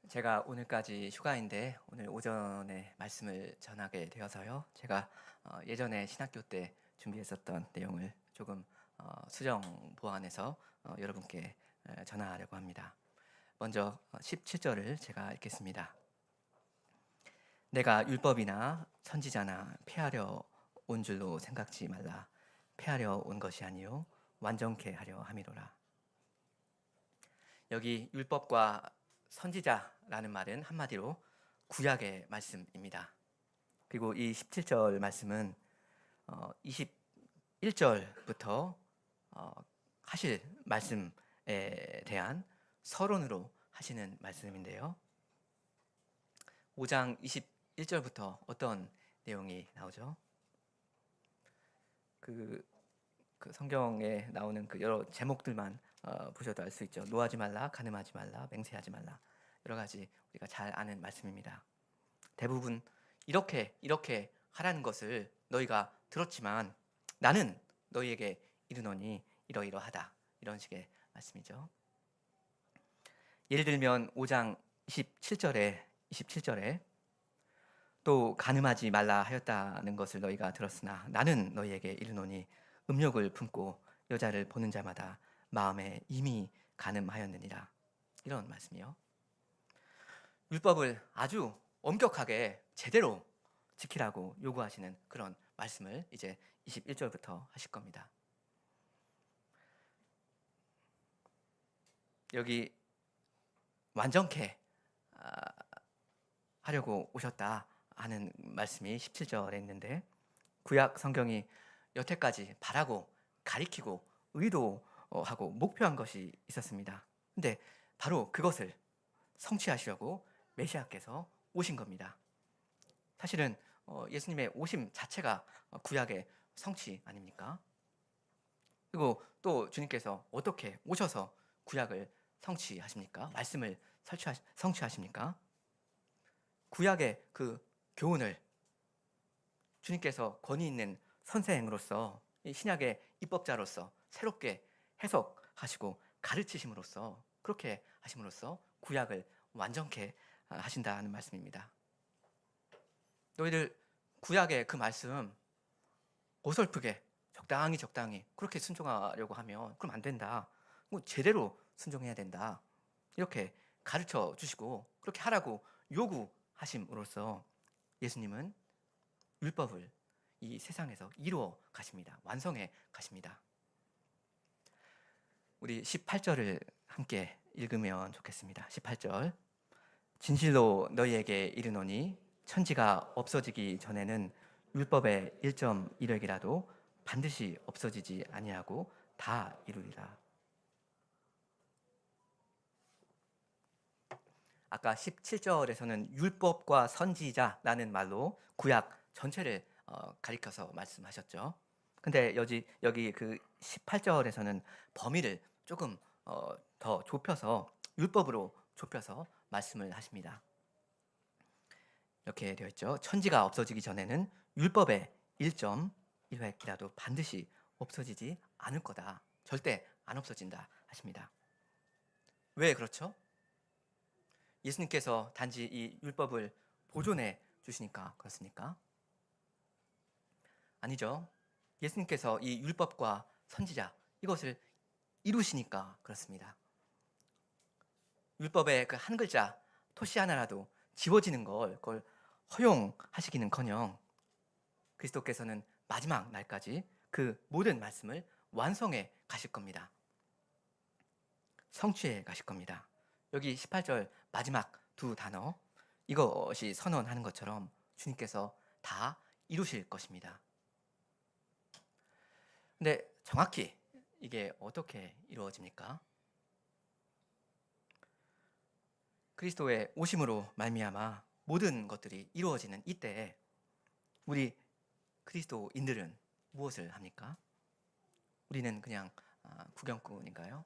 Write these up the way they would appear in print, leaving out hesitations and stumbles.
제가 오늘까지 휴가인데 오늘 오전에 말씀을 전하게 되어서요. 제가 예전에 신학교 때 준비했었던 내용을 조금 수정 보완해서 여러분께 전하려고 합니다. 먼저 17절을 제가 읽겠습니다. 내가 율법이나 선지자나 폐하려 온 줄로 생각지 말라. 폐하려 온 것이 아니요 완전케 하려 함이로라. 여기 율법과 선지자라는 말은 한마디로 구약의 말씀입니다. 그리고 이 17절 말씀은 21절부터 하실 말씀에 대한 서론으로 하시는 말씀인데요. 5장 21절부터 어떤 내용이 나오죠? 그 성경에 나오는 그 여러 제목들만 보셔도 알 수 있죠. 노하지 말라, 간음하지 말라, 맹세하지 말라. 여러 가지 우리가 잘 아는 말씀입니다. 대부분 이렇게 하라는 것을 너희가 들었지만 나는 너희에게 이르노니 이러이러하다. 이런 식의 말씀이죠. 예를 들면 5장 27절에 또 간음하지 말라 하였다는 것을 너희가 들었으나 나는 너희에게 이르노니 음욕을 품고 여자를 보는 자마다 마음에 이미 간음하였느니라. 이런 말씀이요. 율법을 아주 엄격하게 제대로 지키라고 요구하시는 그런 말씀을 이제 21절부터 하실 겁니다. 여기 완전케 하려고 오셨다 하는 말씀이 17절에 있는데 구약 성경이 여태까지 바라고 가리키고 의도하고 목표한 것이 있었습니다. 근데 바로 그것을 성취하시려고 메시아께서 오신 겁니다. 사실은 예수님의 오심 자체가 구약의 성취 아닙니까? 그리고 또 주님께서 어떻게 오셔서 구약을 성취하십니까? 말씀을 성취하십니까? 구약의 그 교훈을 주님께서 권위 있는 선생으로서 신약의 입법자로서 새롭게 해석하시고 가르치심으로써 그렇게 하심으로써 구약을 완전케 하신다는 말씀입니다. 너희들 구약의 그 말씀 어설프게 적당히 그렇게 순종하려고 하면 그럼 안 된다. 제대로 순종해야 된다. 이렇게 가르쳐 주시고 그렇게 하라고 요구하심으로써 예수님은 율법을 이 세상에서 이루어 가십니다. 완성해 가십니다. 우리 18절을 함께 읽으면 좋겠습니다. 18절. 진실로 너희에게 이르노니 천지가 없어지기 전에는 율법의 1.1획이라도 반드시 없어지지 아니하고 다 이루리라. 아까 17절에서는 율법과 선지자라는 말로 구약 전체를 가리켜서 말씀하셨죠. 근데 여기 그 18절에서는 범위를 조금 더 좁혀서 율법으로 좁혀서 말씀을 하십니다. 이렇게 되어 있죠. 천지가 없어지기 전에는 율법의 1.1획이라도 반드시 없어지지 않을 거다. 절대 안 없어진다 하십니다. 왜 그렇죠? 예수님께서 단지 이 율법을 보존해 주시니까 그렇습니까? 아니죠. 예수님께서 이 율법과 선지자 이것을 이루시니까 그렇습니다. 율법의 그 한 글자 토시 하나라도 지워지는 그걸 허용하시기는커녕 그리스도께서는 마지막 날까지 그 모든 말씀을 완성해 가실 겁니다. 성취해 가실 겁니다. 여기 18절 마지막 두 단어 이것이 선언하는 것처럼 주님께서 다 이루실 것입니다. 근데 정확히 이게 어떻게 이루어집니까? 그리스도의 오심으로 말미암아 모든 것들이 이루어지는 이때에 우리 그리스도인들은 무엇을 합니까? 우리는 그냥 구경꾼인가요?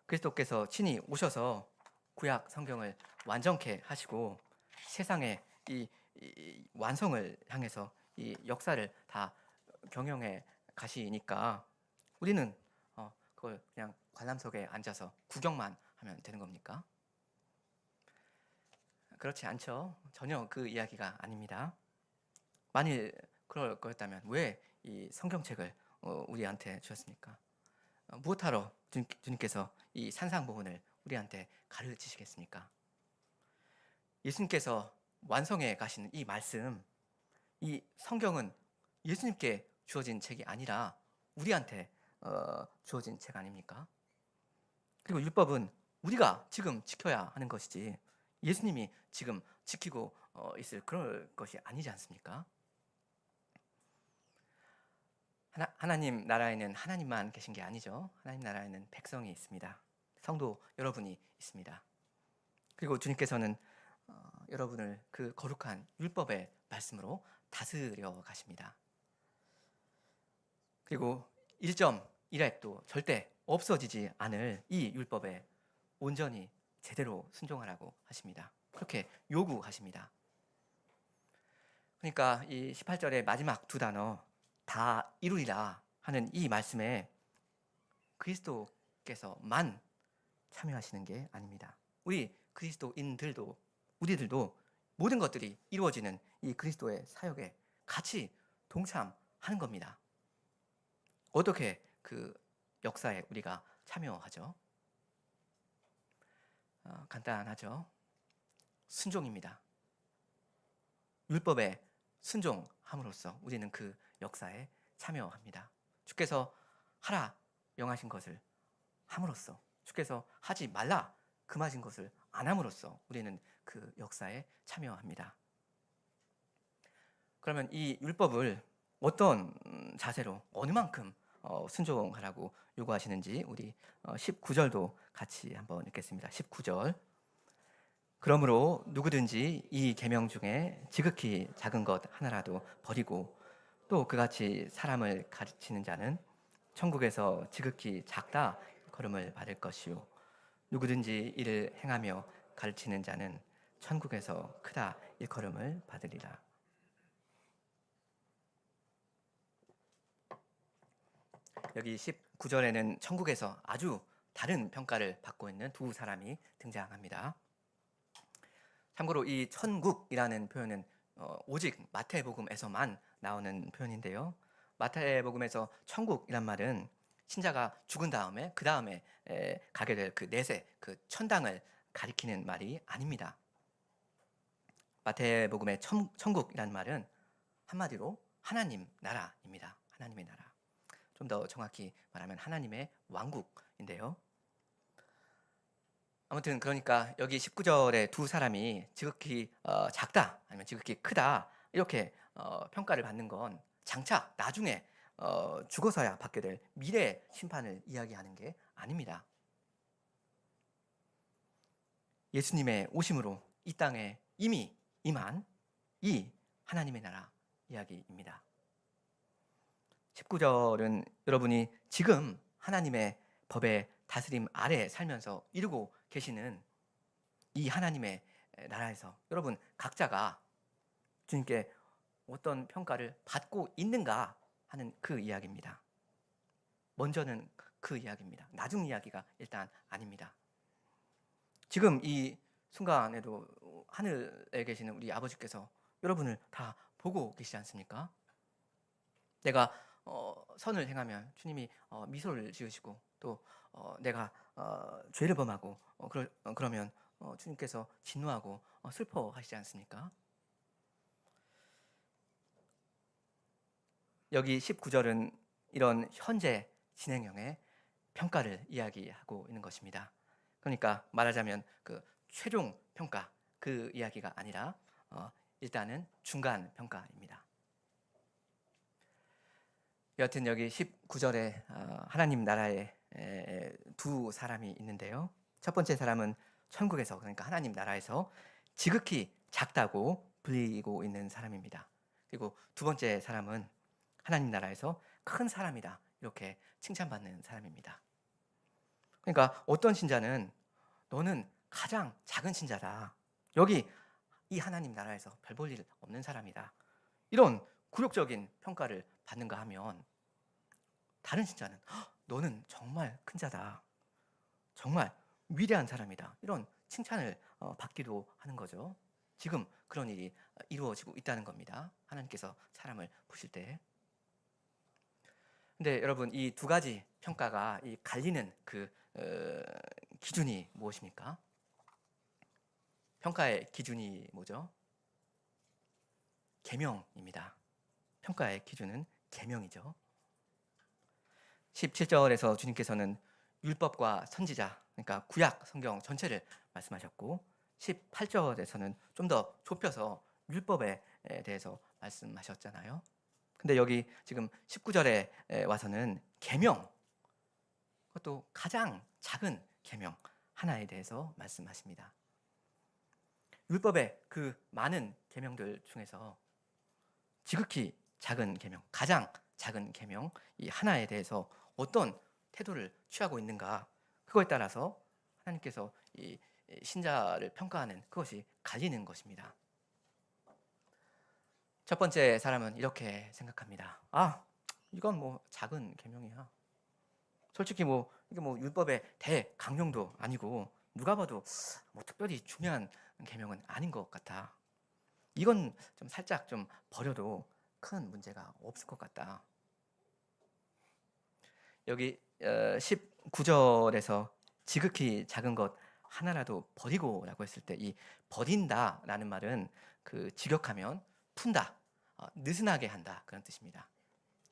그리스도께서 친히 오셔서 구약 성경을 완전케 하시고 세상의 이 완성을 향해서 이 역사를 다 경영해 가시니까 우리는 그걸 그냥 관람석에 앉아서 구경만 하면 되는 겁니까? 그렇지 않죠. 전혀 그 이야기가 아닙니다. 만일 그럴 거였다면 왜 이 성경책을 우리한테 주셨습니까? 무엇하러 주님께서 이 산상보훈을 우리한테 가르치시겠습니까? 예수님께서 완성해 가시는 이 말씀, 이 성경은 예수님께 주어진 책이 아니라 우리한테 주어진 책 아닙니까? 그리고 율법은 우리가 지금 지켜야 하는 것이지 예수님이 지금 지키고 있을 그럴 것이 아니지 않습니까? 하나님 나라에는 하나님만 계신 게 아니죠. 하나님 나라에는 백성이 있습니다. 성도 여러분이 있습니다. 그리고 주님께서는 여러분을 그 거룩한 율법의 말씀으로 다스려 가십니다. 그리고 1.1획도 절대 없어지지 않을 이 율법에 온전히 제대로 순종하라고 하십니다. 그렇게 요구하십니다. 그러니까 이 18절의 마지막 두 단어 다 이루리라 하는 이 말씀에 그리스도께서만 참여하시는 게 아닙니다. 우리 그리스도인들도 우리들도 모든 것들이 이루어지는 이 그리스도의 사역에 같이 동참하는 겁니다. 어떻게 그 역사에 우리가 참여하죠? 간단하죠. 순종입니다. 율법에 순종함으로써 우리는 그 역사에 참여합니다. 주께서 하라 명하신 것을 함으로써, 주께서 하지 말라 금하신 것을 안 함으로써 우리는 그 역사에 참여합니다. 그러면 이 율법을 어떤 자세로 어느 만큼 순종하라고 요구하시는지 우리 19절도 같이 한번 읽겠습니다. 19절. 그러므로 누구든지 이 계명 중에 지극히 작은 것 하나라도 버리고 또 그같이 사람을 가르치는 자는 천국에서 지극히 작다 걸음을 받을 것이요 누구든지 이를 행하며 가르치는 자는 천국에서 크다 일컬음을 받으리라. 여기 19절에는 천국에서 아주 다른 평가를 받고 있는 두 사람이 등장합니다. 참고로 이 천국이라는 표현은 오직 마태복음에서만 나오는 표현인데요. 마태복음에서 천국이란 말은 신자가 죽은 다음에 그 다음에 가게 될 그 내세, 그 천당을 가리키는 말이 아닙니다. 마태복음의 천국이란 말은 한마디로 하나님 나라입니다. 하나님의 나라. 좀 더 정확히 말하면 하나님의 왕국인데요. 아무튼 그러니까 여기 19절에 두 사람이 지극히 작다 아니면 지극히 크다 이렇게 평가를 받는 건 장차 나중에 죽어서야 받게 될 미래 심판을 이야기하는 게 아닙니다. 예수님의 오심으로 이 땅에 이미 임한 이 하나님의 나라 이야기입니다. 19절은 여러분이 지금 하나님의 법의 다스림 아래 살면서 이루고 계시는 이 하나님의 나라에서 여러분 각자가 주님께 어떤 평가를 받고 있는가 하는 그 이야기입니다. 먼저는 그 이야기입니다. 나중 이야기가 일단 아닙니다. 지금 이 순간에도 하늘에 계시는 우리 아버지께서 여러분을 다 보고 계시지 않습니까? 내가 선을 행하면 주님이 미소를 지으시고 또 내가 죄를 범하고 그러면 주님께서 진노하고 슬퍼하시지 않습니까? 여기 19절은 이런 현재 진행형의 평가를 이야기하고 있는 것입니다. 그러니까 말하자면 그 최종 평가 그 이야기가 아니라 일단은 중간 평가입니다. 여하튼 여기 19절에 하나님 나라에 두 사람이 있는데요. 첫 번째 사람은 천국에서 그러니까 하나님 나라에서 지극히 작다고 불리고 있는 사람입니다. 그리고 두 번째 사람은 하나님 나라에서 큰 사람이다 이렇게 칭찬받는 사람입니다. 그러니까 어떤 신자는 너는 가장 작은 신자다. 여기 이 하나님 나라에서 별 볼 일 없는 사람이다. 이런 굴욕적인 평가를 받는가 하면 다른 신자는 너는 정말 큰 자다. 정말 위대한 사람이다. 이런 칭찬을 받기도 하는 거죠. 지금 그런 일이 이루어지고 있다는 겁니다. 하나님께서 사람을 보실 때. 근데 여러분, 이 두 가지 평가가 이 갈리는 그 기준이 무엇입니까? 평가의 기준이 뭐죠? 계명입니다. 평가의 기준은 계명이죠. 17절에서 주님께서는 율법과 선지자, 그러니까 구약 성경 전체를 말씀하셨고, 18절에서는 좀 더 좁혀서 율법에 대해서 말씀하셨잖아요. 근데 여기 지금 19절에 와서는 계명, 그것도 가장 작은 계명 하나에 대해서 말씀하십니다. 율법의 그 많은 계명들 중에서 지극히 작은 계명, 가장 작은 계명 이 하나에 대해서 어떤 태도를 취하고 있는가, 그거에 따라서 하나님께서 이 신자를 평가하는 그것이 갈리는 것입니다. 첫 번째 사람은 이렇게 생각합니다. 아, 이건 뭐 작은 계명이야. 솔직히 뭐 이게 뭐 율법의 대강령도 아니고 누가 봐도 뭐 특별히 중요한 계명은 아닌 것 같아. 이건 좀 살짝 좀 버려도 큰 문제가 없을 것 같다. 여기 19절에서 지극히 작은 것 하나라도 버리고라고 했을 때 이 버린다라는 말은 그 직역하면 푼다, 느슨하게 한다 그런 뜻입니다.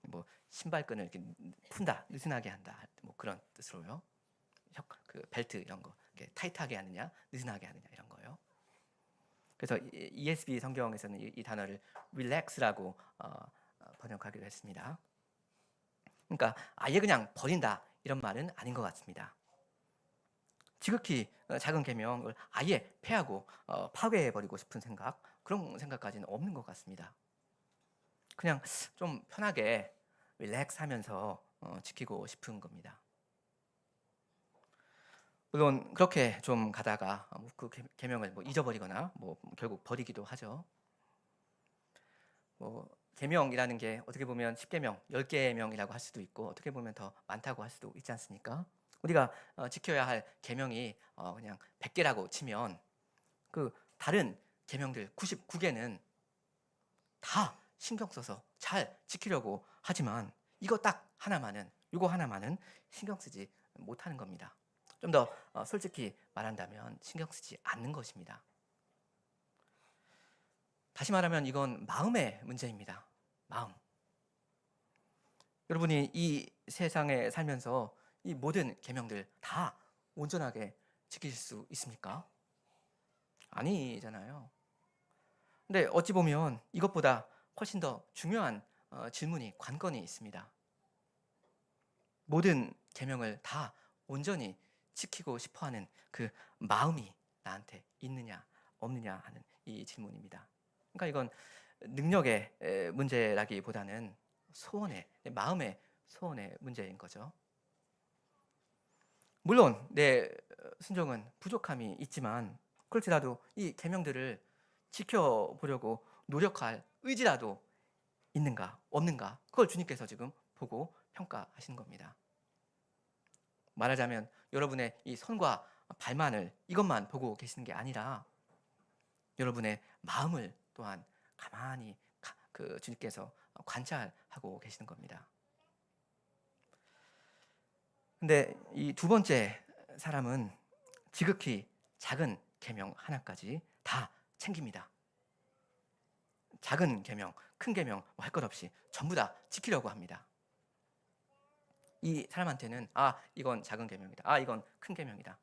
뭐 신발끈을 이렇게 푼다, 느슨하게 한다 뭐 그런 뜻으로요. 그 벨트 이런 거 이렇게 타이트하게 하느냐, 느슨하게 하느냐 이런 거요. 그래서 ESV 성경에서는 이 단어를 relax라고 번역하기로 했습니다. 그러니까 아예 그냥 버린다 이런 말은 아닌 것 같습니다. 지극히 작은 계명을 아예 폐하고 파괴해버리고 싶은 생각, 그런 생각까지는 없는 것 같습니다. 그냥 좀 편하게 릴렉스하면서 지키고 싶은 겁니다. 물론 그렇게 좀 가다가 그 계명을 뭐 잊어버리거나 뭐 결국 버리기도 하죠. 뭐 계명이라는 게 어떻게 보면 10계명, 10계명이라고 할 수도 있고 어떻게 보면 더 많다고 할 수도 있지 않습니까? 우리가 지켜야 할 계명이 그냥 100개라고 치면 그 다른 계명들 99개는 다 신경 써서 잘 지키려고 하지만 이거 하나만은 신경 쓰지 못하는 겁니다. 좀 더 솔직히 말한다면 신경 쓰지 않는 것입니다. 다시 말하면 이건 마음의 문제입니다. 마음. 여러분이 이 세상에 살면서 이 모든 계명들 다 온전하게 지키실 수 있습니까? 아니잖아요. 근데 어찌 보면 이것보다 훨씬 더 중요한 질문이 관건이 있습니다. 모든 계명을 다 온전히 지키고 싶어하는 그 마음이 나한테 있느냐 없느냐 하는 이 질문입니다. 그러니까 이건 능력의 문제라기보다는 마음의 소원의 문제인 거죠. 물론 내 순종은 부족함이 있지만 그렇지라도 이 계명들을 지켜보려고 노력할 의지라도 있는가 없는가, 그걸 주님께서 지금 보고 평가하시는 겁니다. 말하자면 여러분의 이 손과 발만을 이것만 보고 계시는 게 아니라 여러분의 마음을 또한 가만히 그 주님께서 관찰하고 계시는 겁니다. 근데 이 두 번째 사람은 지극히 작은 계명 하나까지 다 챙깁니다. 작은 계명, 큰 계명 할 것 없이 전부 다 지키려고 합니다. 이 사람한테는 이건 작은 계명이다, 이건 큰 계명이다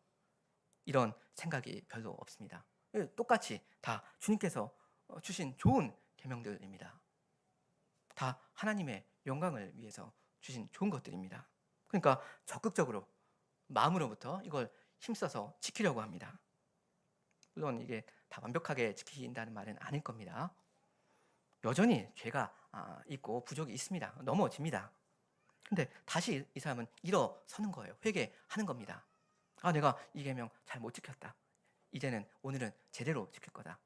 이런 생각이 별로 없습니다. 똑같이 다 주님께서 주신 좋은 계명들입니다. 다 하나님의 영광을 위해서 주신 좋은 것들입니다. 그러니까 적극적으로 마음으로부터 이걸 힘써서 지키려고 합니다. 물론 이게 다 완벽하게 지킨다는 말은 아닐 겁니다. 여전히 죄가 있고 부족이 있습니다. 넘어집니다. 근데 다시 이 사람은 일어서는 거예요. 회개하는 겁니다. 내가 이 계명 잘 못 지켰다. 오늘은 제대로 지킬 거다.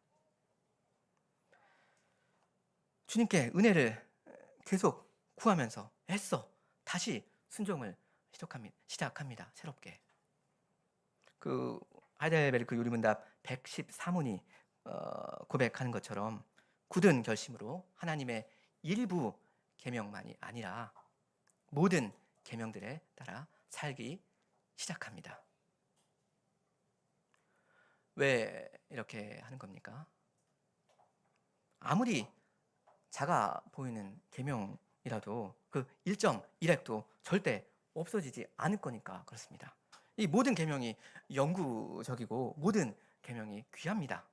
주님께 은혜를 계속 구하면서 애써 다시 순종을 시작합니다. 새롭게. 그 하이델베르크 요리문답 114문이 고백하는 것처럼 굳은 결심으로 하나님의 일부 계명만이 아니라 모든 계명들에 따라 살기 시작합니다. 왜 이렇게 하는 겁니까? 아무리 작아 보이는 계명이라도 그 1.1획도 절대 없어지지 않을 거니까 그렇습니다. 이 모든 계명이 영구적이고 모든 계명이 귀합니다.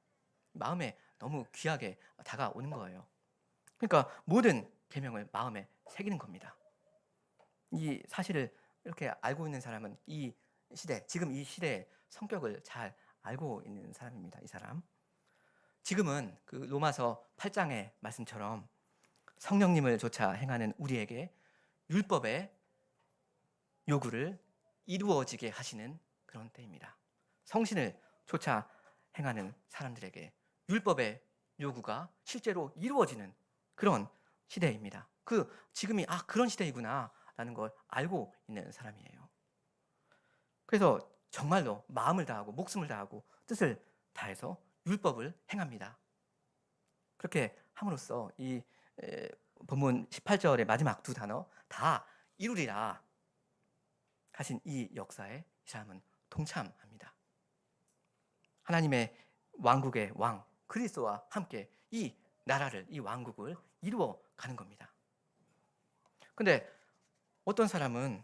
마음에 너무 귀하게 다가오는 거예요. 그러니까 모든 계명을 마음에 새기는 겁니다. 이 사실을 이렇게 알고 있는 사람은 이 시대, 지금 이 시대의 성격을 잘 알고 있는 사람입니다. 이 사람. 지금은 그 로마서 8장의 말씀처럼 성령님을 조차 행하는 우리에게 율법의 요구를 이루어지게 하시는 그런 때입니다. 성신을 조차 행하는 사람들에게 율법의 요구가 실제로 이루어지는 그런 시대입니다. 지금이 그런 시대이구나 라는 걸 알고 있는 사람이에요. 그래서 정말로 마음을 다하고 목숨을 다하고 뜻을 다해서 율법을 행합니다. 그렇게 함으로써 이 본문 18절의 마지막 두 단어 다 이루리라 하신 이 역사에 이 사람은 동참합니다. 하나님의 왕국의 왕 그리스도와 함께 이 나라를, 이 왕국을 이루어 가는 겁니다. 근데 어떤 사람은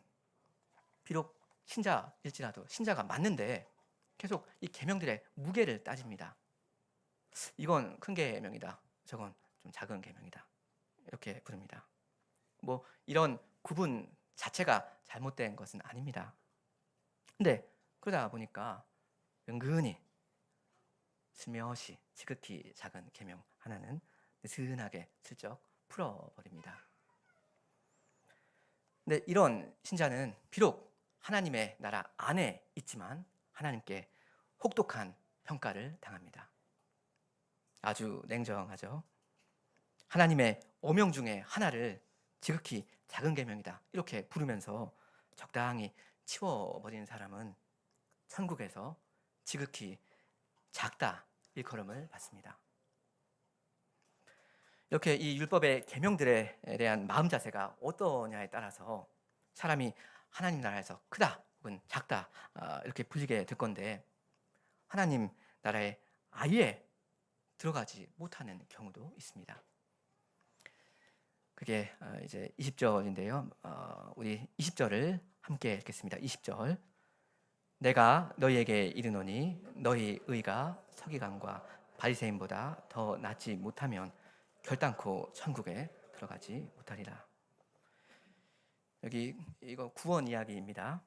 비록 신자일지라도 신자가 맞는데 계속 이 계명들의 무게를 따집니다. 이건 큰 계명이다. 저건 좀 작은 계명이다. 이렇게 부릅니다. 뭐 이런 구분 자체가 잘못된 것은 아닙니다. 근데 그러다 보니까 은근히 슬며시 지극히 작은 계명 하나는 느슨하게 슬쩍 풀어버립니다. 근데 이런 신자는 비록 하나님의 나라 안에 있지만 하나님께 혹독한 평가를 당합니다. 아주 냉정하죠. 하나님의 오명 중에 하나를 지극히 작은 계명이다 이렇게 부르면서 적당히 치워버리는 사람은 천국에서 지극히 작다 일컬음을 받습니다. 이렇게 이 율법의 계명들에 대한 마음 자세가 어떠냐에 따라서 사람이 하나님 나라에서 크다 혹은 작다 이렇게 불리게 될 건데 하나님 나라에 아예 들어가지 못하는 경우도 있습니다. 그게 이제 20절인데요. 우리 20절을 함께 읽겠습니다. 20절. 내가 너희에게 이르노니 너희 의가 서기관과 바리새인보다 더 낫지 못하면 결단코 천국에 들어가지 못하리라. 여기 이거 구원 이야기입니다.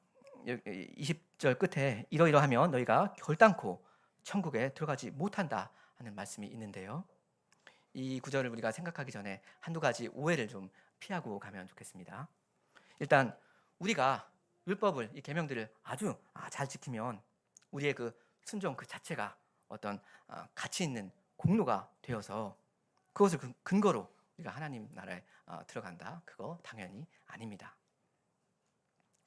20절 끝에 이러이러하면 너희가 결단코 천국에 들어가지 못한다 하는 말씀이 있는데요. 이 구절을 우리가 생각하기 전에 한두 가지 오해를 좀 피하고 가면 좋겠습니다. 일단 우리가 율법을 이 계명들을 아주 잘 지키면 우리의 그 순종 그 자체가 어떤 가치 있는 공로가 되어서 그것을 근거로 우리가 하나님 나라에 들어간다. 그거 당연히 아닙니다.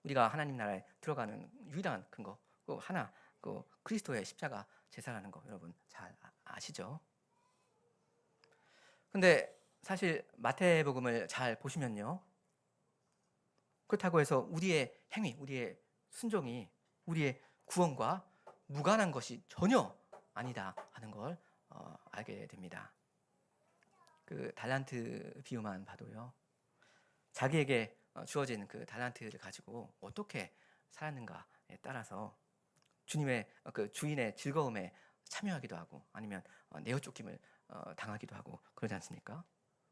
우리가 하나님 나라에 들어가는 유일한 근거 그 하나 그 그리스도의 십자가 제사라는 거 여러분 잘 아시죠? 근데 사실 마태복음을 잘 보시면요. 그렇다고 해서 우리의 행위, 우리의 순종이 우리의 구원과 무관한 것이 전혀 아니다 하는 걸 알게 됩니다. 그 달란트 비유만 봐도요. 자기에게 주어진 그 달란트를 가지고 어떻게 살았는가에 따라서 주님의 그 주인의 즐거움에 참여하기도 하고 아니면 내어 쫓김을 당하기도 하고 그러지 않습니까?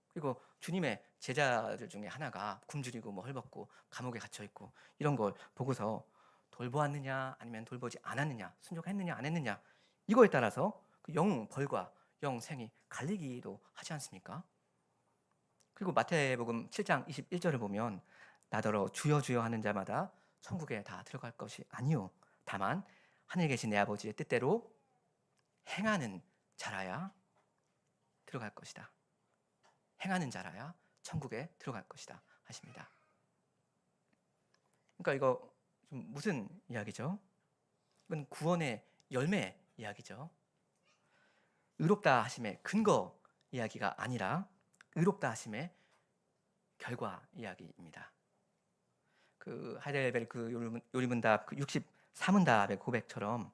그리고 주님의 제자들 중에 하나가 굶주리고 뭐 헐벗고 감옥에 갇혀 있고 이런 걸 보고서 돌보았느냐 아니면 돌보지 않았느냐 순종했느냐 안 했느냐 이거에 따라서 그 영 벌과 영 생이 갈리기도 하지 않습니까? 그리고 마태복음 7장 21절을 보면 나더러 주여 주여 하는 자마다 천국에 다 들어갈 것이 아니요 다만 하늘에 계신 내 아버지의 뜻대로 행하는 자라야 들어갈 것이다. 행하는 자라야 천국에 들어갈 것이다 하십니다. 그러니까 이거 좀 무슨 이야기죠? 이건 구원의 열매 이야기죠. 의롭다 하심의 근거 이야기가 아니라 의롭다 하심의 결과 이야기입니다. 그 하이델베르크 요리문답 그 63문답의 고백처럼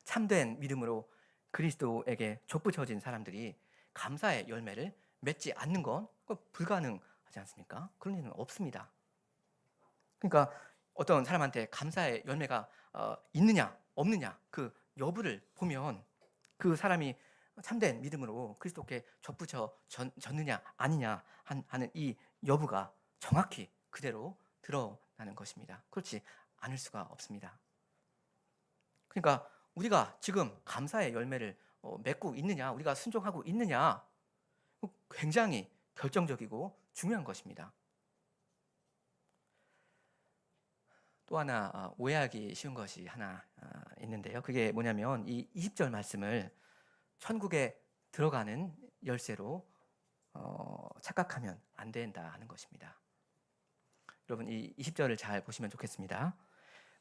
참된 믿음으로 그리스도에게 족붙여진 사람들이 감사의 열매를 맺지 않는 건 불가능하지 않습니까? 그런 일은 없습니다. 그러니까 어떤 사람한테 감사의 열매가 있느냐 없느냐 그 여부를 보면 그 사람이 참된 믿음으로 그리스도께 족붙여졌느냐 아니냐 하는 이 여부가 정확히 그대로 드러나는 것입니다. 그렇지 않을 수가 없습니다. 그러니까 우리가 지금 감사의 열매를 맺고 있느냐, 우리가 순종하고 있느냐, 굉장히 결정적이고 중요한 것입니다. 또 하나 오해하기 쉬운 것이 하나 있는데요. 그게 뭐냐면 이 20절 말씀을 천국에 들어가는 열쇠로 착각하면 안 된다 하는 것입니다. 여러분 이 20절을 잘 보시면 좋겠습니다.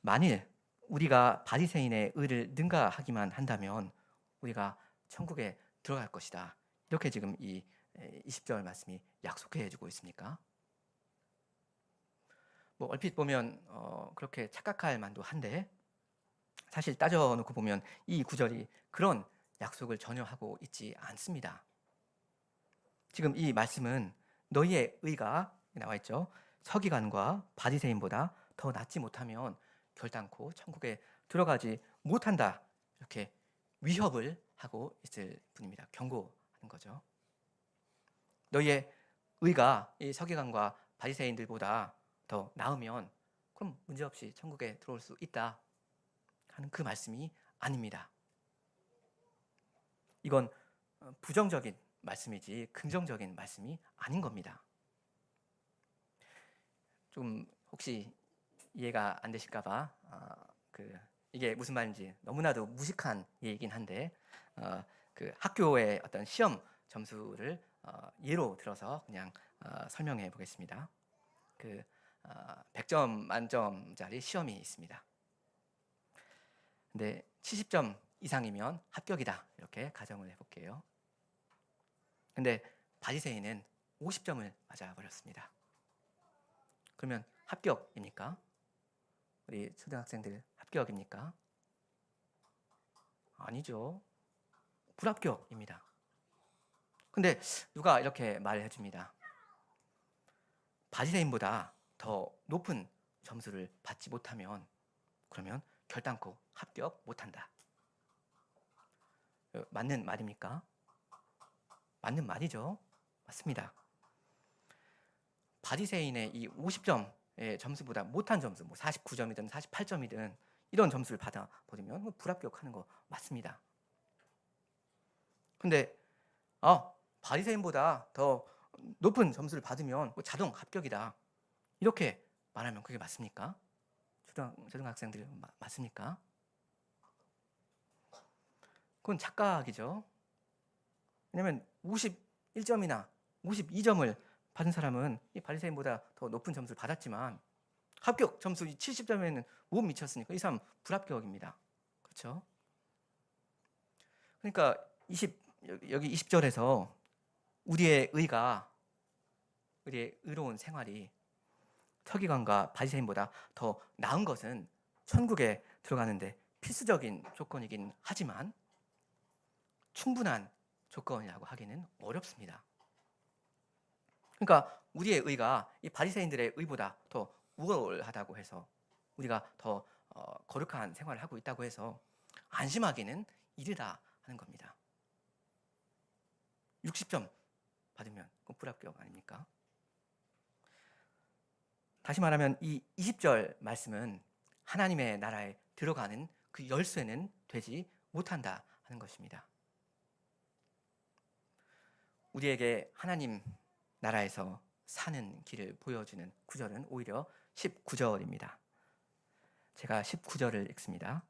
만일 우리가 바리새인의 의를 능가하기만 한다면 우리가 천국에 들어갈 것이다. 이렇게 지금 이 20절 말씀이 약속해 주고 있습니까? 뭐 얼핏 보면 그렇게 착각할 만도 한데 사실 따져놓고 보면 이 구절이 그런 약속을 전혀 하고 있지 않습니다. 지금 이 말씀은 너희의 의가 나와 있죠. 서기관과 바리새인보다 더 낫지 못하면 결단코 천국에 들어가지 못한다. 이렇게 위협을 하고 있을 뿐입니다. 경고하는 거죠. 너희의 의가 이 서기관과 바리새인들보다 더 나으면 그럼 문제없이 천국에 들어올 수 있다 하는 그 말씀이 아닙니다. 이건 부정적인 말씀이지 긍정적인 말씀이 아닌 겁니다. 좀 혹시 이해가 안 되실까봐 이게 무슨 말인지 너무나도 무식한 얘기긴 한데 그 학교의 어떤 시험 점수를 예로 들어서 그냥 설명해 보겠습니다. 100점 만점짜리 시험이 있습니다. 근데 70점 이상이면 합격이다 이렇게 가정을 해볼게요. 근데 바리새인은 50점을 맞아버렸습니다. 그러면 합격입니까? 우리 초등학생들 합격입니까? 아니죠. 불합격입니다. 근데 누가 이렇게 말을 해줍니다. 바리새인보다 더 높은 점수를 받지 못하면 그러면 결단코 합격 못한다. 맞는 말입니까? 맞는 말이죠. 맞습니다. 바리새인의 이 50점의 점수보다 못한 점수, 뭐 49점이든 48점이든 이런 점수를 받아 버리면 불합격하는 거 맞습니다. 근데 바리새인보다 더 높은 점수를 받으면 자동 합격이다. 이렇게 말하면 그게 맞습니까? 초등학생들 맞습니까? 그건 착각이죠. 왜냐하면 51점이나 52점을 받은 사람은 이 바리새인보다 더 높은 점수를 받았지만 합격 점수 70점에는 못 미쳤으니까 이 사람 불합격입니다. 그렇죠? 그러니까 여기 20절에서 우리의 의로운 생활이 서기관과 바리새인보다 더 나은 것은 천국에 들어가는데 필수적인 조건이긴 하지만 충분한 조건이라고 하기는 어렵습니다. 그러니까 우리의 의가 이 바리새인들의 의보다 더 우월하다고 해서 우리가 더 거룩한 생활을 하고 있다고 해서 안심하기는 이르다 하는 겁니다. 60점 받으면 불합격 아닙니까? 다시 말하면 이 20절 말씀은 하나님의 나라에 들어가는 그 열쇠는 되지 못한다 하는 것입니다. 우리에게 하나님 나라에서 사는 길을 보여주는 구절은 오히려 19절입니다. 제가 19절을 읽습니다.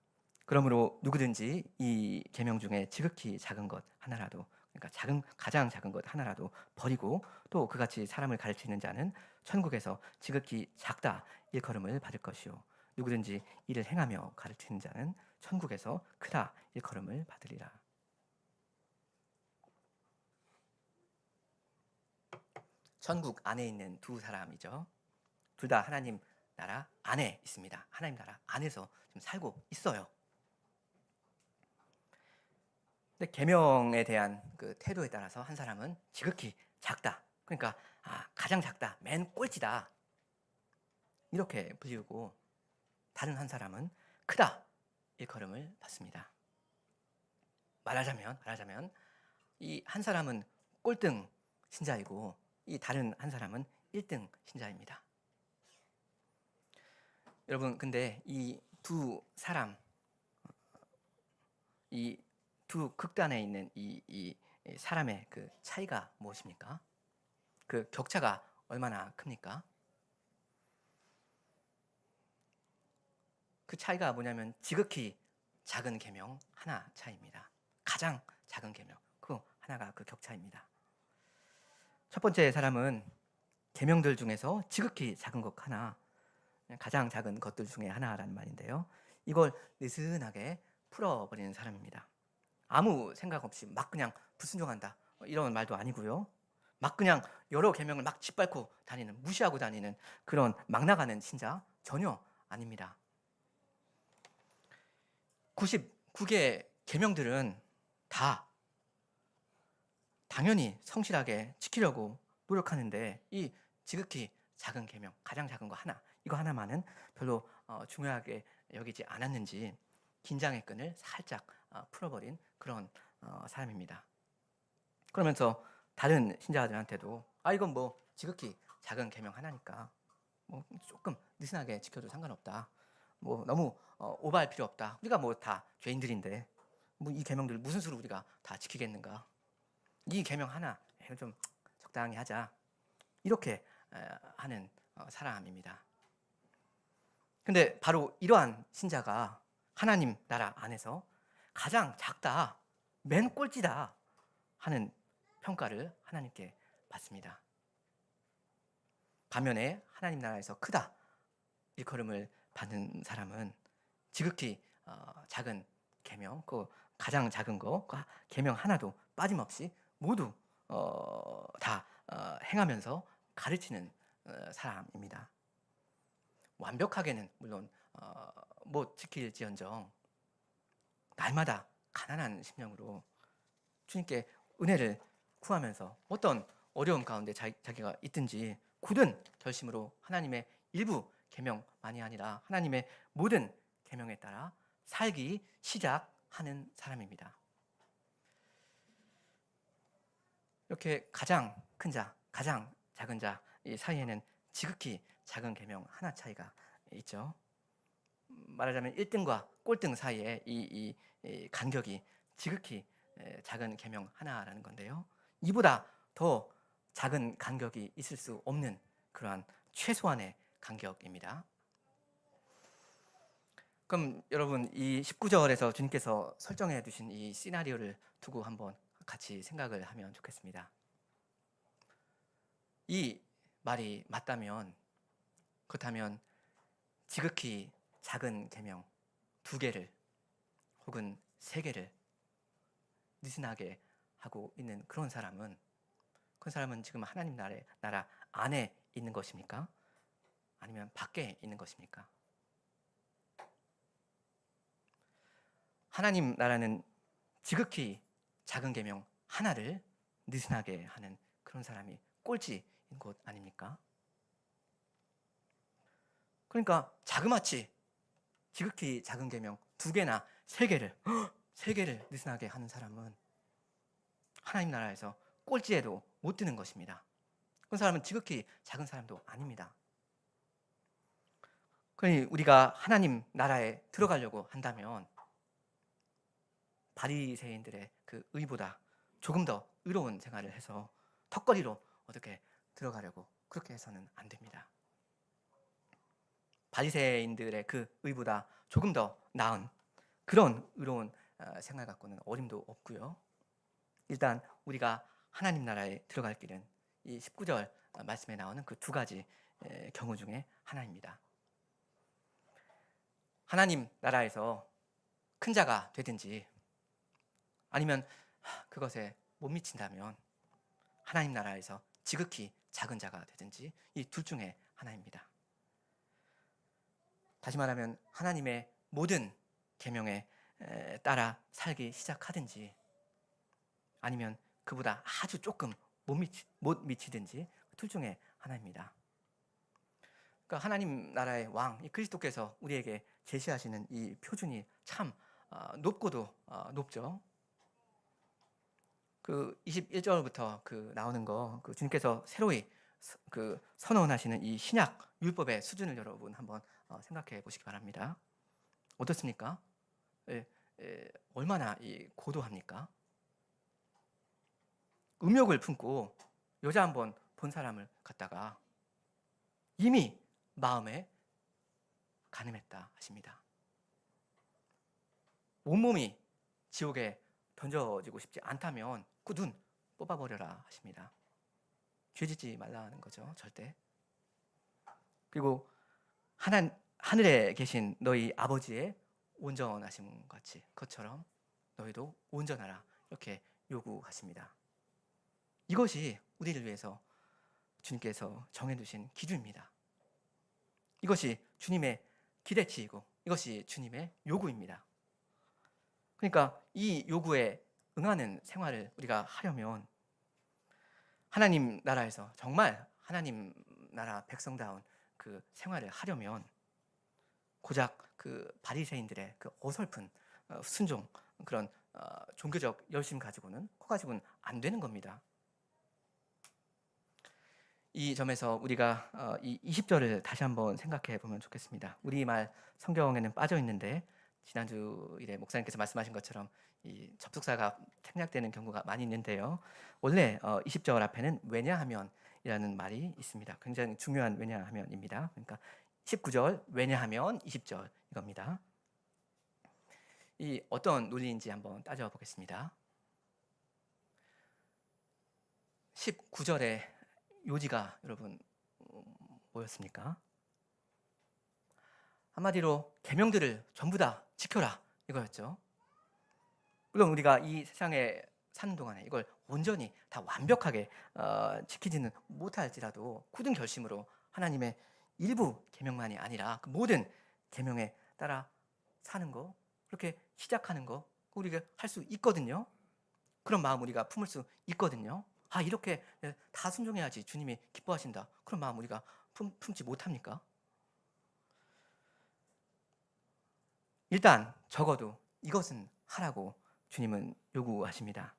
그러므로 누구든지 이 계명 중에 지극히 작은 것 하나라도, 그러니까 가장 작은 것 하나라도 버리고 또 그같이 사람을 가르치는 자는 천국에서 지극히 작다 일컬음을 받을 것이요 누구든지 이를 행하며 가르치는 자는 천국에서 크다 일컬음을 받으리라. 천국 안에 있는 두 사람이죠. 둘 다 하나님 나라 안에 있습니다. 하나님 나라 안에서 지금 살고 있어요. 근데 계명에 대한 그 태도에 따라서 한 사람은 지극히 작다. 그러니까 가장 작다, 맨 꼴찌다. 이렇게 불리우고 다른 한 사람은 크다. 일컬음을 받습니다. 말하자면 이 한 사람은 꼴등 신자이고 이 다른 한 사람은 1등 신자입니다. 여러분, 근데 이 두 사람, 이 두 극단에 있는 이 사람의 그 차이가 무엇입니까? 그 격차가 얼마나 큽니까? 그 차이가 뭐냐면 지극히 작은 계명 하나 차이입니다. 가장 작은 계명, 그 하나가 그 격차입니다. 첫 번째 사람은 계명들 중에서 지극히 작은 것 하나, 가장 작은 것들 중에 하나라는 말인데요. 이걸 느슨하게 풀어버리는 사람입니다. 아무 생각 없이 막 그냥 불순종한다, 이런 말도 아니고요. 막 그냥 여러 계명을 막 짓밟고 다니는, 무시하고 다니는 그런 막 나가는 신자 전혀 아닙니다. 99개 계명들은 다 당연히 성실하게 지키려고 노력하는데 이 지극히 작은 계명, 가장 작은 거 하나, 이거 하나만은 별로 중요하게 여기지 않았는지 긴장의 끈을 살짝 풀어버린 그런 사람입니다. 그러면서 다른 신자들한테도 이건 뭐 지극히 작은 계명 하나니까 뭐 조금 느슨하게 지켜도 상관없다. 뭐 너무 오버할 필요 없다. 우리가 뭐 다 죄인들인데 뭐 이 계명들 무슨 수로 우리가 다 지키겠는가? 이 계명 하나 이거 좀 적당히 하자. 이렇게 하는 사람입니다. 근데 바로 이러한 신자가 하나님 나라 안에서 가장 작다, 맨 꼴찌다 하는 평가를 하나님께 받습니다. 반면에 하나님 나라에서 크다 일컬음을 받는 사람은 지극히 작은 계명, 그 가장 작은 거, 그 계명 하나도 빠짐없이 모두 다 행하면서 가르치는 사람입니다. 완벽하게는 물론 못 지킬지언정 날마다 가난한 심령으로 주님께 은혜를 구하면서 어떤 어려움 가운데 자기가 있든지 굳은 결심으로 하나님의 일부 계명만이 아니라 하나님의 모든 계명에 따라 살기 시작하는 사람입니다. 이렇게 가장 큰 자, 가장 작은 자 이 사이에는 지극히 작은 계명 하나 차이가 있죠. 말하자면 1등과 꼴등 사이에 이 간격이 지극히 작은 계명 하나라는 건데요. 이보다 더 작은 간격이 있을 수 없는 그러한 최소한의 간격입니다. 그럼 여러분, 이 19절에서 주님께서 설정해 두신 이 시나리오를 두고 한번 같이 생각을 하면 좋겠습니다. 이 말이 맞다면, 그렇다면 지극히 작은 계명 2개를 혹은 3개를 느슨하게 하고 있는 그런 사람은 지금 하나님 나라 안에 있는 것입니까? 아니면 밖에 있는 것입니까? 하나님 나라는 지극히 작은 계명 하나를 느슨하게 하는 그런 사람이 꼴찌인 것 아닙니까? 그러니까 자그마치 지극히 작은 계명 2개나 3개를 느슨하게 하는 사람은 하나님 나라에서 꼴찌에도 못 드는 것입니다. 그런 사람은 지극히 작은 사람도 아닙니다. 그러니 우리가 하나님 나라에 들어가려고 한다면 바리새인들의 그 의보다 조금 더 의로운 생활을 해서 턱걸이로 어떻게 들어가려고 그렇게 해서는 안 됩니다. 바리새인들의 그 의보다 조금 더 나은 그런 의로운 생활 갖고는 어림도 없고요. 일단 우리가 하나님 나라에 들어갈 길은 이 19절 말씀에 나오는 그 2가지 경우 중에 하나입니다. 하나님 나라에서 큰 자가 되든지 아니면 그것에 못 미친다면 하나님 나라에서 지극히 작은 자가 되든지 이 둘 중에 하나입니다. 다시 말하면 하나님의 모든 계명에 따라 살기 시작하든지 아니면 그보다 아주 조금 못 미치든지 둘 중에 하나입니다. 그러니까 하나님 나라의 왕 이 그리스도께서 우리에게 제시하시는 이 표준이 참 높고도 높죠. 그 21절부터 그 나오는 거 그 주님께서 새로이 그 선언하시는 이 신약 율법의 수준을 여러분 한번 생각해 보시기 바랍니다. 어떻습니까? 얼마나 이 고도합니까? 음욕을 품고 여자 한번 본 사람을 갖다가 이미 마음에 간음했다 하십니다. 온몸이 지옥에 던져지고 싶지 않다면 그 눈 뽑아버려라 하십니다. 죄짓지 말라는 거죠, 절대. 그리고 하늘에 계신 너희 아버지의 온전하심 같이 그것처럼 너희도 온전하라 이렇게 요구하십니다. 이것이 우리를 위해서 주님께서 정해두신 기준입니다. 이것이 주님의 기대치이고 이것이 주님의 요구입니다. 그러니까 이 요구에 응하는 생활을 우리가 하려면 하나님 나라에서 정말 하나님 나라 백성다운 그 생활을 하려면 고작 그 바리새인들의 그 어설픈 순종 그런 종교적 열심 가지고는 안 되는 겁니다. 이 점에서 우리가 이 20절을 다시 한번 생각해 보면 좋겠습니다. 우리말 성경에는 빠져 있는데 지난주 일에 목사님께서 말씀하신 것처럼 이 접속사가 생략되는 경우가 많이 있는데요. 원래 20절 앞에는 왜냐하면이라는 말이 있습니다. 굉장히 중요한 왜냐하면입니다. 그러니까 19절 왜냐하면 20절 이겁니다. 이 어떤 논리인지 한번 따져보겠습니다. 19절에 요지가 여러분 뭐였습니까? 한마디로 계명들을 전부 다 지켜라 이거였죠. 물론 우리가 이 세상에 사는 동안에 이걸 온전히 다 완벽하게 지키지는 못할지라도 굳은 결심으로 하나님의 일부 계명만이 아니라 그 모든 계명에 따라 사는 거 그렇게 시작하는 거 우리가 할 수 있거든요. 그런 마음 우리가 품을 수 있거든요. 이렇게 다 순종해야지 주님이 기뻐하신다. 그런 마음 우리가 품지 못합니까? 일단 적어도 이것은 하라고 주님은 요구하십니다.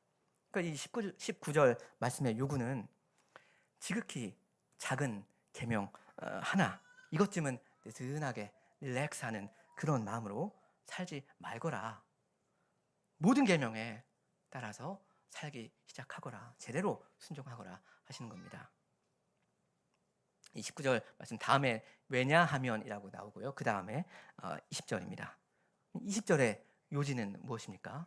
그러니까 이 19절 말씀의 요구는 지극히 작은 계명 하나 이것쯤은 느슨하게 릴렉스하는 그런 마음으로 살지 말거라. 모든 계명에 따라서 살기 시작하거라. 제대로 순종하거라 하시는 겁니다. 이 19절 말씀 다음에 왜냐하면이라고 나오고요. 그 다음에 20절입니다. 20절의 요지는 무엇입니까?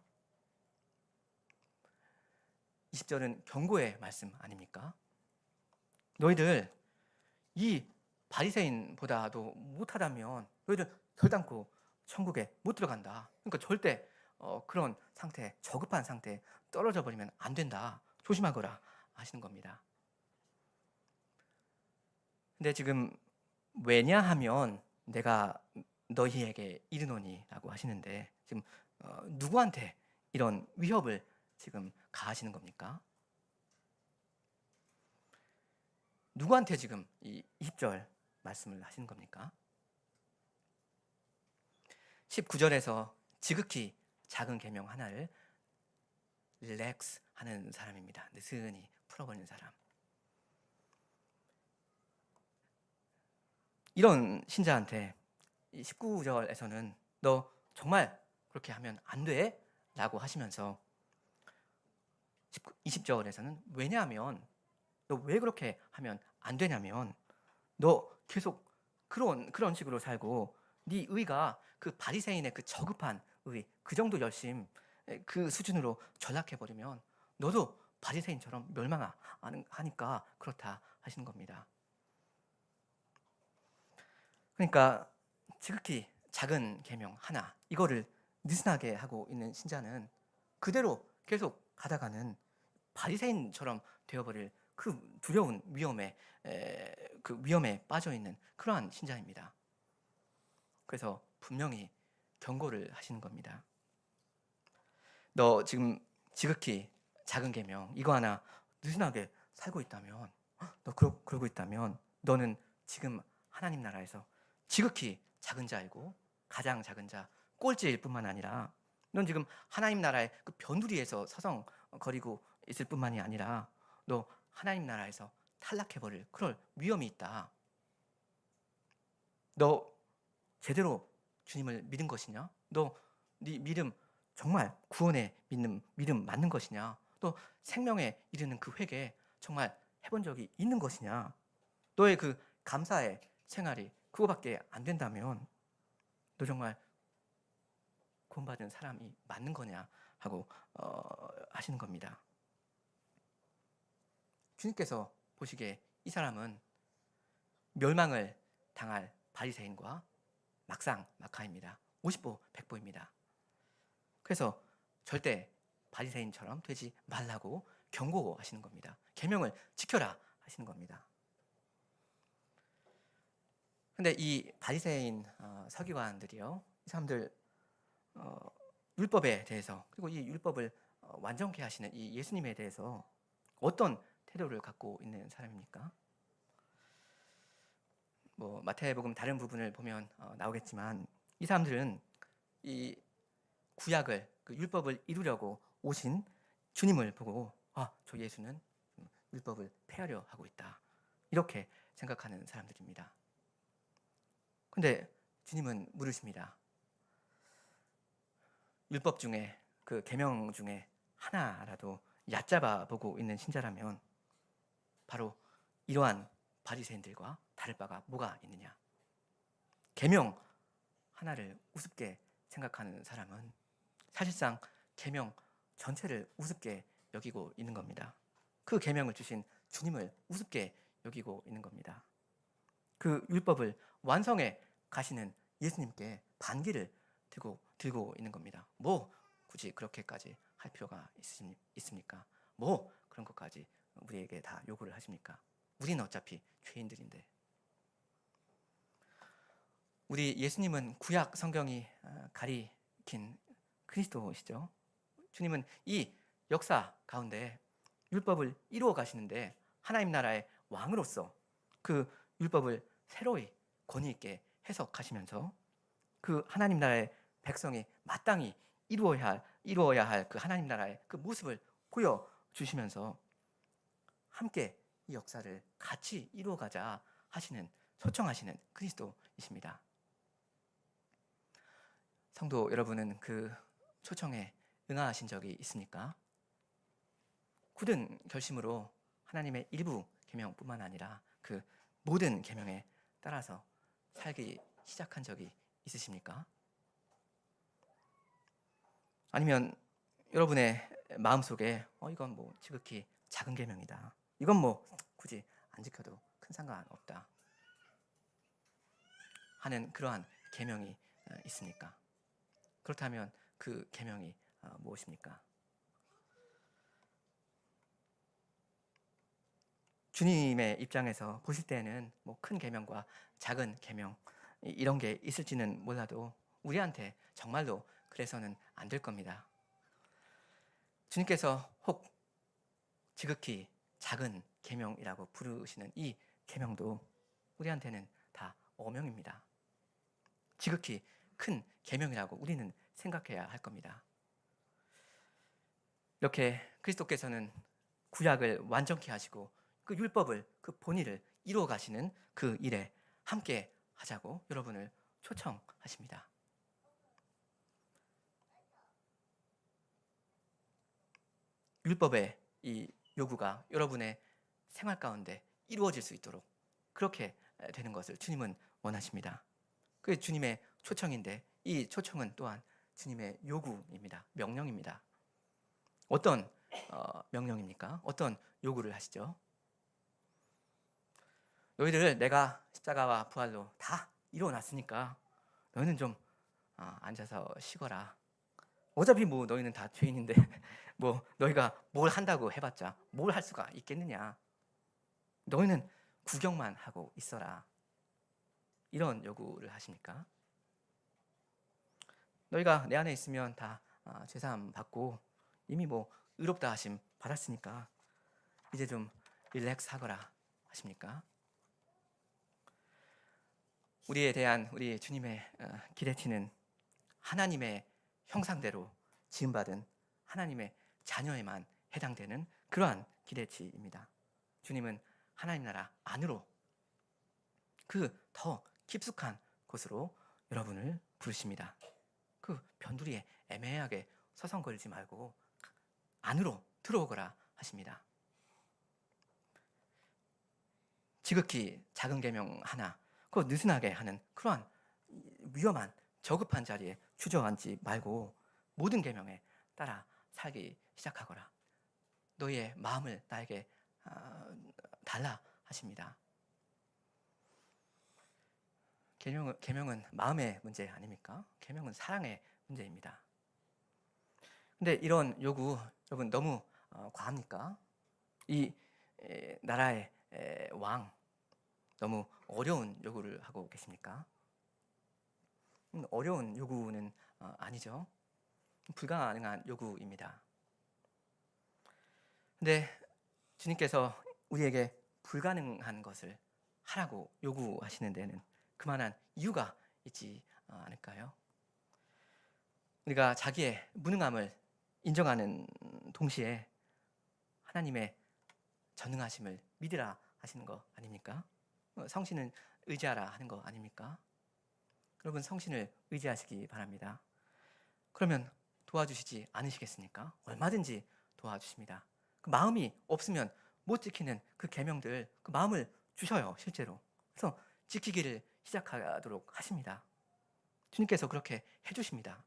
20절은 경고의 말씀 아닙니까? 너희들 이 바리새인보다도 못하다면 너희들 결단코 천국에 못 들어간다. 그러니까 절대 그런 상태, 저급한 상태에 떨어져 버리면 안 된다. 조심하거라 하시는 겁니다. 근데 지금 왜냐하면 내가 너희에게 이르노니 라고 하시는데 지금 누구한테 이런 위협을 지금 가하시는 겁니까? 누구한테 지금 이 20절 말씀을 하시는 겁니까? 19절에서 지극히 작은 계명 하나를 릴렉스 하는 사람입니다. 느슨히 풀어버리는 사람. 이런 신자한테 19절에서는 너 정말 그렇게 하면 안 돼 라고 하시면서 20절에서는 왜냐하면 너 왜 그렇게 하면 안 되냐면 너 계속 그런 식으로 살고 네 의가 그 바리새인의 그 저급한 의, 그 정도 열심 그 수준으로 전락해버리면 너도 바리새인처럼 멸망하니까 그렇다 하시는 겁니다. 그러니까 지극히 작은 계명 하나 이거를 느슨하게 하고 있는 신자는 그대로 계속 가다가는 바리새인처럼 되어버릴 그 두려운 위험에 그 위험에 빠져 있는 그러한 신자입니다. 그래서 분명히 경고를 하시는 겁니다. 너 지금 지극히 작은 계명 이거 하나 느슨하게 살고 있다면, 너 그러고 있다면 너는 지금 하나님 나라에서 지극히 작은 자이고 가장 작은 자 꼴찌일 뿐만 아니라 넌 지금 하나님 나라의 그 변두리에서 서성거리고 있을 뿐만이 아니라 너 하나님 나라에서 탈락해버릴 그럴 위험이 있다. 너 제대로 주님을 믿은 것이냐? 너 네 믿음 정말 구원에 믿는 믿음 맞는 것이냐? 또 생명에 이르는 그 회개 정말 해본 적이 있는 것이냐? 너의 그 감사의 생활이 그거밖에 안 된다면 너 정말 구원받은 사람이 맞는 거냐 하고 하시는 겁니다. 주님께서 보시기에 이 사람은 멸망을 당할 바리새인과 막상막하입니다. 50보 100보입니다. 그래서 절대 바리새인처럼 되지 말라고 경고하시는 겁니다. 계명을 지켜라 하시는 겁니다. 근데 이 바리새인 서기관들이요, 이 사람들 율법에 대해서 그리고 이 율법을 완전케 하시는 이 예수님에 대해서 어떤 태도를 갖고 있는 사람입니까? 뭐 마태복음 다른 부분을 보면 나오겠지만 이 사람들은 이 구약을 그 율법을 이루려고 오신 주님을 보고 저 예수는 율법을 폐하려 하고 있다 이렇게 생각하는 사람들입니다. 근데 주님은 물으십니다. 율법 중에 그 계명 중에 하나라도 얕잡아 보고 있는 신자라면 바로 이러한 바리새인들과 다를 바가 뭐가 있느냐? 계명 하나를 우습게 생각하는 사람은 사실상 계명 전체를 우습게 여기고 있는 겁니다. 그 계명을 주신 주님을 우습게 여기고 있는 겁니다. 그 율법을 완성해 가시는 예수님께 반기를 들고 있는 겁니다. 뭐 굳이 그렇게까지 할 필요가 있습니까? 뭐 그런 것까지 우리에게 다 요구를 하십니까? 우리는 어차피 죄인들인데. 우리 예수님은 구약 성경이 가리킨 그리스도시죠. 주님은 이 역사 가운데 율법을 이루어 가시는데 하나님 나라의 왕으로서 그 율법을 새로이 권위 있게 해석하시면서 그 하나님 나라의 백성이 마땅히 이루어야 할 그 하나님 나라의 그 모습을 보여 주시면서 함께 이 역사를 같이 이루어가자 하시는 초청하시는 그리스도이십니다. 성도 여러분은 그 초청에 응하신 적이 있습니까? 굳은 결심으로 하나님의 일부 계명뿐만 아니라 그 모든 계명에 따라서 살기 시작한 적이 있으십니까? 아니면 여러분의 마음속에 이건 뭐 지극히 작은 계명이다. 이건 뭐 굳이 안 지켜도 큰 상관없다 하는 그러한 계명이 있습니까? 그렇다면 그 계명이 무엇입니까? 주님의 입장에서 보실 때는 뭐 큰 계명과 작은 계명 이런 게 있을지는 몰라도 우리한테 정말로 그래서는 안 될 겁니다. 주님께서 혹 지극히 작은 계명이라고 부르시는 이 계명도 우리한테는 다 어명입니다. 지극히 큰 계명이라고 우리는 생각해야 할 겁니다. 이렇게 그리스도께서는 구약을 완전케 하시고 그 율법을 그 본의를 이루어 가시는 그 일에 함께 하자고 여러분을 초청하십니다. 율법의 이 요구가 여러분의 생활 가운데 이루어질 수 있도록 그렇게 되는 것을 주님은 원하십니다. 그게 주님의 초청인데 이 초청은 또한 주님의 요구입니다. 명령입니다. 어떤 명령입니까? 어떤 요구를 하시죠? 너희들 내가 십자가와 부활로 다 이루어놨으니까 너희는 좀 앉아서 쉬거라. 어차피 뭐 너희는 다 죄인인데 뭐 너희가 뭘 한다고 해봤자 뭘 할 수가 있겠느냐. 너희는 구경만 하고 있어라. 이런 요구를 하십니까? 너희가 내 안에 있으면 다 죄사함 받고 이미 뭐 의롭다 하심 받았으니까 이제 좀 릴렉스 하거라 하십니까? 우리에 대한 우리 주님의 기대치는 하나님의 형상대로 지음받은 하나님의 자녀에만 해당되는 그러한 기대치입니다. 주님은 하나님 나라 안으로 그 더 깊숙한 곳으로 여러분을 부르십니다. 그 변두리에 애매하게 서성거리지 말고 안으로 들어오거라 하십니다. 지극히 작은 계명 하나, 그 느슨하게 하는 그러한 위험한 저급한 자리에 주저앉지 말고 모든 계명에 따라 살기 시작하거라. 너희의 마음을 나에게 달라 하십니다. 계명은 마음의 문제 아닙니까? 계명은 사랑의 문제입니다. 근데 이런 요구 여러분 너무 과합니까? 이 나라의 왕 너무 어려운 요구를 하고 계십니까? 어려운 요구는 아니죠. 불가능한 요구입니다. 근데 주님께서 우리에게 불가능한 것을 하라고 요구하시는 데는 그만한 이유가 있지 않을까요? 우리가 자기의 무능함을 인정하는 동시에 하나님의 전능하심을 믿으라 하시는 거 아닙니까? 성신을 의지하라 하는 거 아닙니까? 여러분 성신을 의지하시기 바랍니다. 그러면 도와주시지 않으시겠습니까? 얼마든지 도와주십니다. 그 마음이 없으면 못 지키는 그 계명들 그 마음을 주셔요 실제로. 그래서 지키기를 시작하도록 하십니다. 주님께서 그렇게 해주십니다.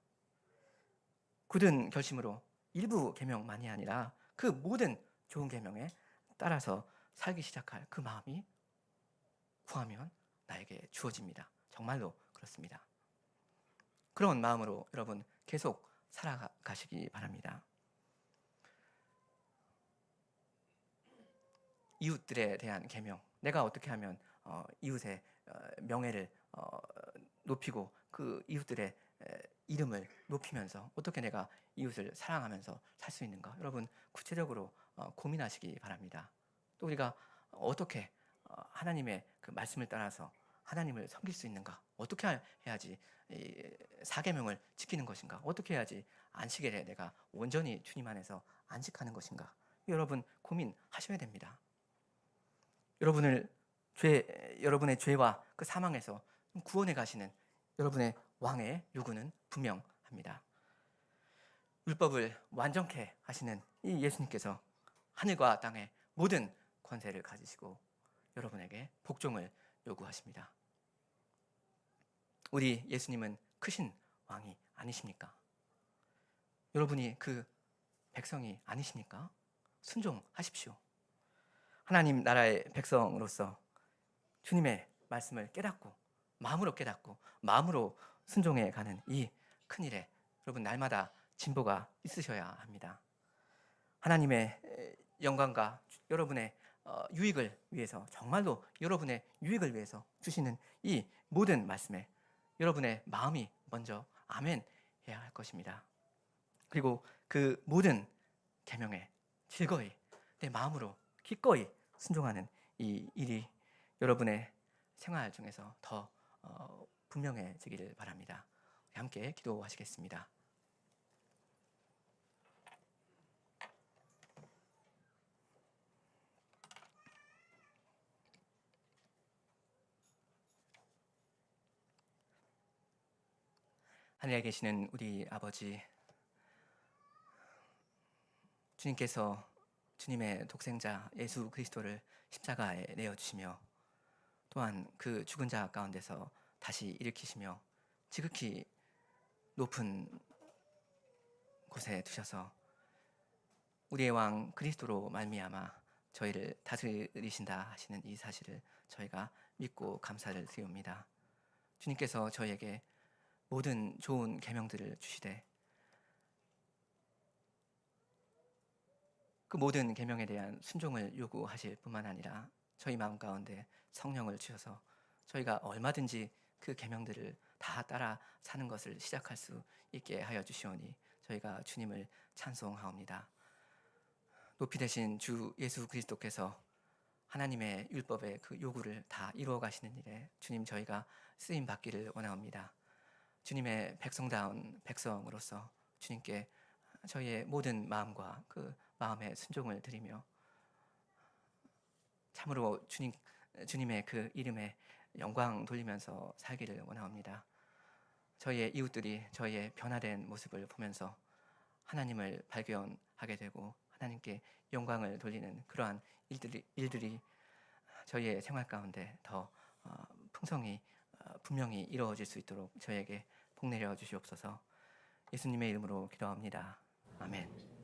굳은 결심으로 일부 계명만이 아니라 그 모든 좋은 계명에 따라서 살기 시작할 그 마음이 구하면 나에게 주어집니다. 정말로 그렇습니다. 그런 마음으로 여러분 계속 살아가시기 바랍니다. 이웃들에 대한 계명, 내가 어떻게 하면 이웃의 명예를 높이고 그 이웃들의 이름을 높이면서 어떻게 내가 이웃을 사랑하면서 살 수 있는가? 여러분 구체적으로 고민하시기 바랍니다. 또 우리가 어떻게 하나님의 그 말씀을 따라서 하나님을 섬길 수 있는가? 어떻게 해야지 사계명을 지키는 것인가? 어떻게 해야지 안식일에 내가 온전히 주님 안에서 안식하는 것인가? 여러분 고민하셔야 됩니다. 여러분의 죄와 그 사망에서 구원해 가시는 여러분의 왕의 요구는 분명합니다. 율법을 완전케 하시는 이 예수님께서 하늘과 땅의 모든 권세를 가지시고 여러분에게 복종을 요구하십니다. 우리 예수님은 크신 왕이 아니십니까? 여러분이 그 백성이 아니십니까? 순종하십시오. 하나님 나라의 백성으로서 주님의 말씀을 깨닫고 마음으로 순종해 가는 이 큰일에 여러분 날마다 진보가 있으셔야 합니다. 하나님의 영광과 여러분의 유익을 위해서 정말로 여러분의 유익을 위해서 주시는 이 모든 말씀에 여러분의 마음이 먼저 아멘 해야 할 것입니다. 그리고 그 모든 계명에 즐거이 내 마음으로 기꺼이 순종하는 이 일이 여러분의 생활 중에서 더 분명해지기를 바랍니다. 함께 기도하시겠습니다. 하늘에 계시는 우리 아버지, 주님께서 주님의 독생자 예수 그리스도를 십자가에 내어주시며 또한 그 죽은 자 가운데서 다시 일으키시며 지극히 높은 곳에 두셔서 우리의 왕 그리스도로 말미암아 저희를 다스리신다 하시는 이 사실을 저희가 믿고 감사를 드리옵니다. 주님께서 저희에게 모든 좋은 계명들을 주시되 그 모든 계명에 대한 순종을 요구하실 뿐만 아니라 저희 마음 가운데 성령을 주셔서 저희가 얼마든지 그 계명들을 다 따라 사는 것을 시작할 수 있게 하여 주시오니 저희가 주님을 찬송하옵니다. 높이 되신 주 예수 그리스도께서 하나님의 율법의 그 요구를 다 이루어 가시는 일에 주님 저희가 쓰임 받기를 원하옵니다. 주님의 백성다운 백성으로서 주님께 저희의 모든 마음과 그 마음의 순종을 드리며 참으로 주님의 그 이름에 영광 돌리면서 살기를 원하옵니다. 저희의 이웃들이 저희의 변화된 모습을 보면서 하나님을 발견하게 되고 하나님께 영광을 돌리는 그러한 일들이 저희의 생활 가운데 더 풍성히 분명히 이루어질 수 있도록 저에게 복 내려 주시옵소서. 예수님의 이름으로 기도합니다. 아멘.